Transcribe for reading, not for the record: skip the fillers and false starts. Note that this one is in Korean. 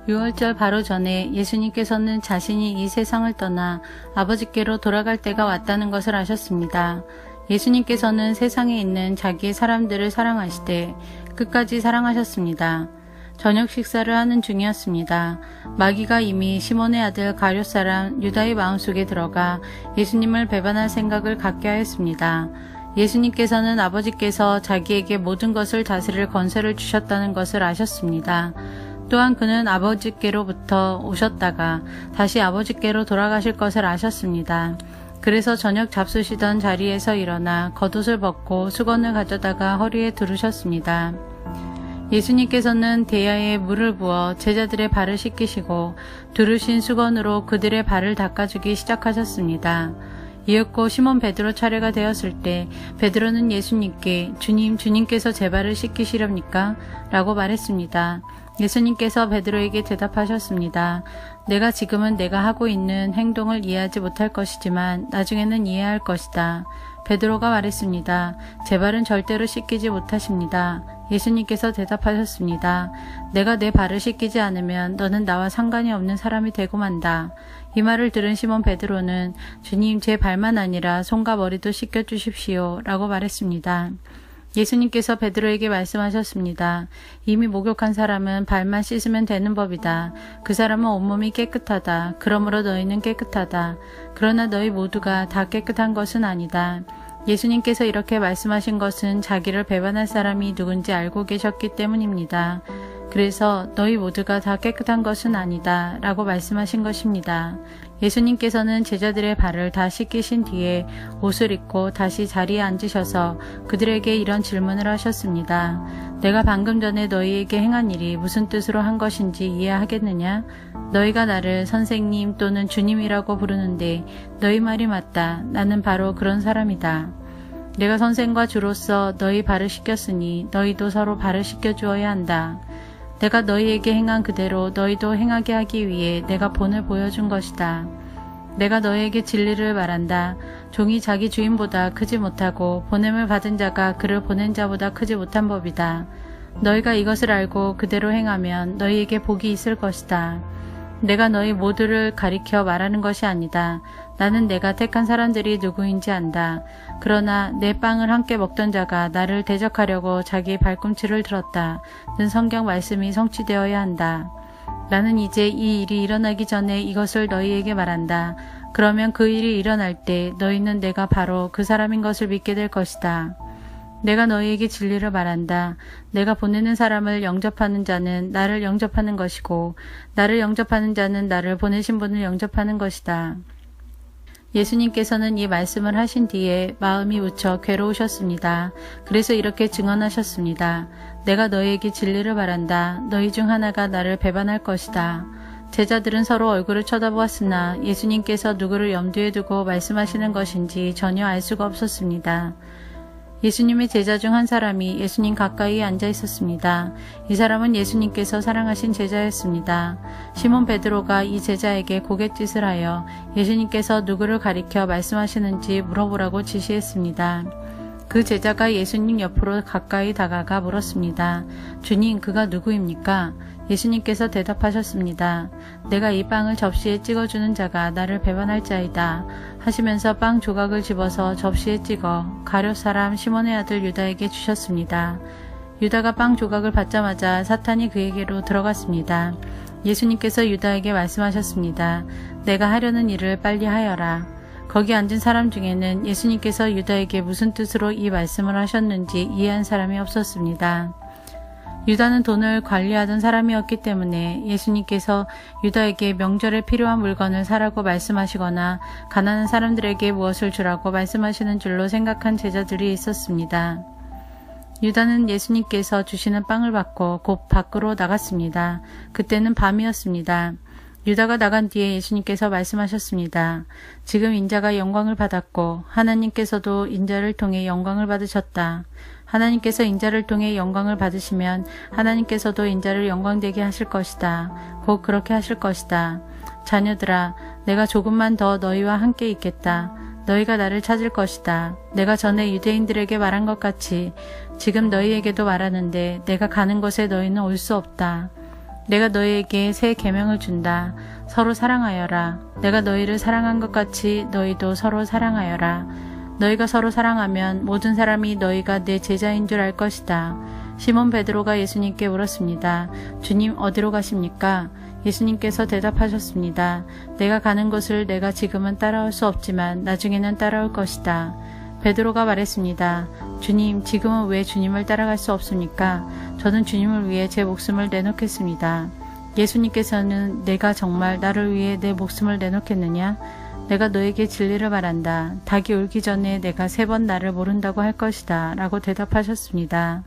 유월절 바로 전에 예수님께서는 자신이 이 세상을 떠나 아버지께로 돌아갈 때가 왔다는 것을 아셨습니다. 예수님께서는 세상에 있는 자기의 사람들을 사랑하시되 끝까지 사랑하셨습니다. 저녁 식사를 하는 중이었습니다. 마귀가 이미 시몬의 아들 가룟 사람 유다의 마음속에 들어가 예수님을 배반할 생각을 갖게 하였습니다. 예수님께서는 아버지께서 자기에게 모든 것을 다스릴 권세를 주셨다는 것을 아셨습니다. 또한 그는 아버지께로부터 오셨다가 다시 아버지께로 돌아가실 것을 아셨습니다. 그래서 저녁 잡수시던 자리에서 일어나 겉옷을 벗고 수건을 가져다가 허리에 두르셨습니다. 예수님께서는 대야에 물을 부어 제자들의 발을 씻기시고 두르신 수건으로 그들의 발을 닦아주기 시작하셨습니다. 이윽고 시몬 베드로 차례가 되었을 때 베드로는 예수님께 주님께서 제 발을 씻기시렵니까? 라고 말했습니다. 예수님께서 베드로에게 대답하셨습니다. 내가 지금은 내가 하고 있는 행동을 이해하지 못할 것이지만 나중에는 이해할 것이다. 베드로가 말했습니다. 제 발은 절대로 씻기지 못하십니다. 예수님께서 대답하셨습니다. 내가 내 발을 씻기지 않으면 너는 나와 상관이 없는 사람이 되고 만다. 이 말을 들은 시몬 베드로는 주님 제 발만 아니라 손과 머리도 씻겨주십시오 라고 말했습니다. 예수님께서 베드로에게 말씀하셨습니다. 이미 목욕한 사람은 발만 씻으면 되는 법이다. 그 사람은 온몸이 깨끗하다. 그러므로 너희는 깨끗하다. 그러나 너희 모두가 다 깨끗한 것은 아니다. 예수님께서 이렇게 말씀하신 것은 자기를 배반할 사람이 누군지 알고 계셨기 때문입니다. 그래서 너희 모두가 다 깨끗한 것은 아니다 라고 말씀하신 것입니다. 예수님께서는 제자들의 발을 다 씻기신 뒤에 옷을 입고 다시 자리에 앉으셔서 그들에게 이런 질문을 하셨습니다. 내가 방금 전에 너희에게 행한 일이 무슨 뜻으로 한 것인지 이해하겠느냐? 너희가 나를 선생님 또는 주님이라고 부르는데 너희 말이 맞다. 나는 바로 그런 사람이다. 내가 선생과 주로서 너희 발을 씻겼으니 너희도 서로 발을 씻겨주어야 한다. 내가 너희에게 행한 그대로 너희도 행하게 하기 위해 내가 본을 보여준 것이다. 내가 너희에게 진리를 말한다. 종이 자기 주인보다 크지 못하고 보냄을 받은 자가 그를 보낸 자보다 크지 못한 법이다. 너희가 이것을 알고 그대로 행하면 너희에게 복이 있을 것이다. 내가 너희 모두를 가리켜 말하는 것이 아니다. 나는 내가 택한 사람들이 누구인지 안다. 그러나 내 빵을 함께 먹던 자가 나를 대적하려고 자기의 발꿈치를 들었다. 는 성경 말씀이 성취되어야 한다. 나는 이제 이 일이 일어나기 전에 이것을 너희에게 말한다. 그러면 그 일이 일어날 때 너희는 내가 바로 그 사람인 것을 믿게 될 것이다. 내가 너희에게 진리를 말한다. 내가 보내는 사람을 영접하는 자는 나를 영접하는 것이고 나를 영접하는 자는 나를 보내신 분을 영접하는 것이다. 예수님께서는 이 말씀을 하신 뒤에 마음이 우쳐 괴로우셨습니다. 그래서 이렇게 증언하셨습니다. 내가 너희에게 진리를 말한다. 너희 중 하나가 나를 배반할 것이다. 제자들은 서로 얼굴을 쳐다보았으나 예수님께서 누구를 염두에 두고 말씀하시는 것인지 전혀 알 수가 없었습니다. 예수님의 제자 중 한 사람이 예수님 가까이에 앉아 있었습니다. 이 사람은 예수님께서 사랑하신 제자였습니다. 시몬 베드로가 이 제자에게 고갯짓을 하여 예수님께서 누구를 가리켜 말씀하시는지 물어보라고 지시했습니다. 그 제자가 예수님 옆으로 가까이 다가가 물었습니다. 주님, 그가 누구입니까? 예수님께서 대답하셨습니다. 내가 이 빵을 접시에 찍어주는 자가 나를 배반할 자이다. 하시면서 빵 조각을 집어서 접시에 찍어 가룟 사람 시몬의 아들 유다에게 주셨습니다. 유다가 빵 조각을 받자마자 사탄이 그에게로 들어갔습니다. 예수님께서 유다에게 말씀하셨습니다. 내가 하려는 일을 빨리 하여라. 거기 앉은 사람 중에는 예수님께서 유다에게 무슨 뜻으로 이 말씀을 하셨는지 이해한 사람이 없었습니다. 유다는 돈을 관리하던 사람이었기 때문에 예수님께서 유다에게 명절에 필요한 물건을 사라고 말씀하시거나 가난한 사람들에게 무엇을 주라고 말씀하시는 줄로 생각한 제자들이 있었습니다. 유다는 예수님께서 주시는 빵을 받고 곧 밖으로 나갔습니다. 그때는 밤이었습니다. 유다가 나간 뒤에 예수님께서 말씀하셨습니다. 지금 인자가 영광을 받았고 하나님께서도 인자를 통해 영광을 받으셨다. 하나님께서 인자를 통해 영광을 받으시면 하나님께서도 인자를 영광되게 하실 것이다. 곧 그렇게 하실 것이다. 자녀들아, 내가 조금만 더 너희와 함께 있겠다. 너희가 나를 찾을 것이다. 내가 전에 유대인들에게 말한 것 같이 지금 너희에게도 말하는데 내가 가는 곳에 너희는 올 수 없다. 내가 너희에게 새 계명을 준다. 서로 사랑하여라. 내가 너희를 사랑한 것 같이 너희도 서로 사랑하여라. 너희가 서로 사랑하면 모든 사람이 너희가 내 제자인 줄 알 것이다. 시몬 베드로가 예수님께 물었습니다. 주님, 어디로 가십니까? 예수님께서 대답하셨습니다. 내가 가는 곳을 내가 지금은 따라올 수 없지만 나중에는 따라올 것이다. 베드로가 말했습니다. 주님, 지금은 왜 주님을 따라갈 수 없습니까? 저는 주님을 위해 제 목숨을 내놓겠습니다. 예수님께서는 내가 정말 나를 위해 내 목숨을 내놓겠느냐? 내가 너에게 진리를 말한다. 닭이 울기 전에 내가 3번 나를 모른다고 할 것이다. 라고 대답하셨습니다.